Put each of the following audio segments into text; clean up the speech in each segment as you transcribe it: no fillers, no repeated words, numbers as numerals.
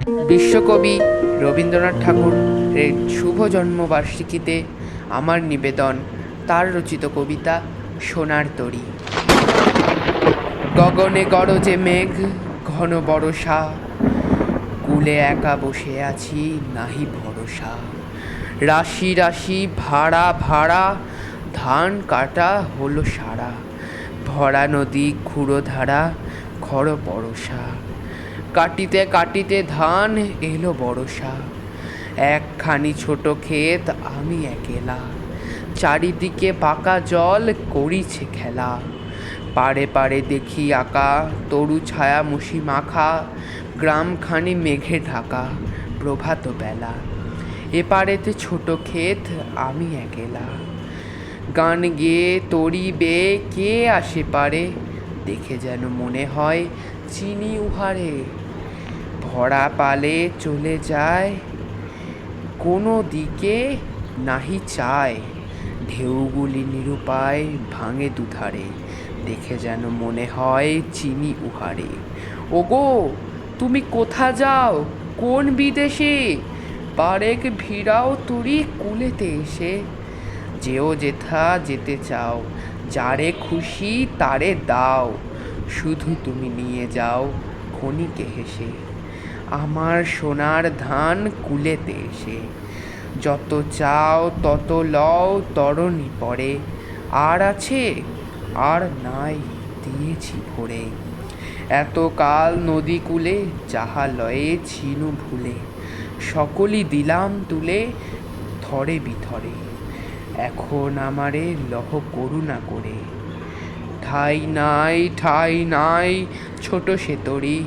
বিশ্বকবি রবীন্দ্রনাথ ঠাকুরের শুভ জন্মবার্ষিকীতে আমার নিবেদন তার রচিত কবিতা সোনার তরী। গগনে গরজে মেঘ, ঘন বরষা, কূলে একা বসে আছি নাহি ভরসা। রাশি রাশি ভাড়া ভাড়া, ধান কাটা হলো সারা। ভরা নদী ক্ষুরধারা, খর পরশা। কাটিতে কাটিতে ধান এলো বরষা। একখানি ছোট ক্ষেত আমি একেলা, চারিদিকে পাকা জল করিছে খেলা। পাড়ে পাড়ে দেখি আঁকা তরু ছায়া মুষি মাখা, গ্রামখানি মেঘে ঢাকা প্রভাত বেলা। এপারেতে ছোট ক্ষেত আমি একেলা, গান গেয়ে তরি বেয়ে কে আসে পারে, দেখে যেন মনে হয় চিনি উহারে। ভরা পালে চলে যায়, কোনো দিকে নাহি চায়, ঢেউগুলি নিরুপায় ভাঙে দুধারে, দেখে যেন মনে হয় চিনি উহারে। ওগো তুমি কোথা যাও, কোন বিদেশে, বারেক ভিড়াও তুরি কুলেতে এসে। যেও যেথা যেতে চাও, যারে খুশি তারে দাও, শুধু তুমি নিয়ে যাও ক্ষণিকে হেসে আমার সোনার ধান কুলেতে এসে। যত চাও তত লও তরণী পরে, আর আছে আর নাই দিয়েছি ভরে। এতকাল নদী কূলে যাহা লয়ে ছিনু ভুলে, সকলই দিলাম তুলে থরে বিথরে। এখন আমারে লহ করুণা করে, ঠাই নাই ঠাই নাই ছোট সে তরী,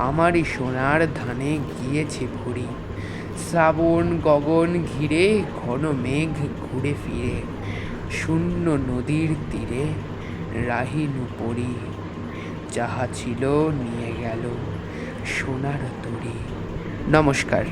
আমারই সোনার ধানে গিয়েছে ভরি। শ্রাবণ গগন ঘিরে ঘন মেঘ ঘুরে ফিরে, শূন্য নদীর তীরে রাহিনু পড়ি। যাহা ছিল নিয়ে গেল সোনার তরী। নমস্কার।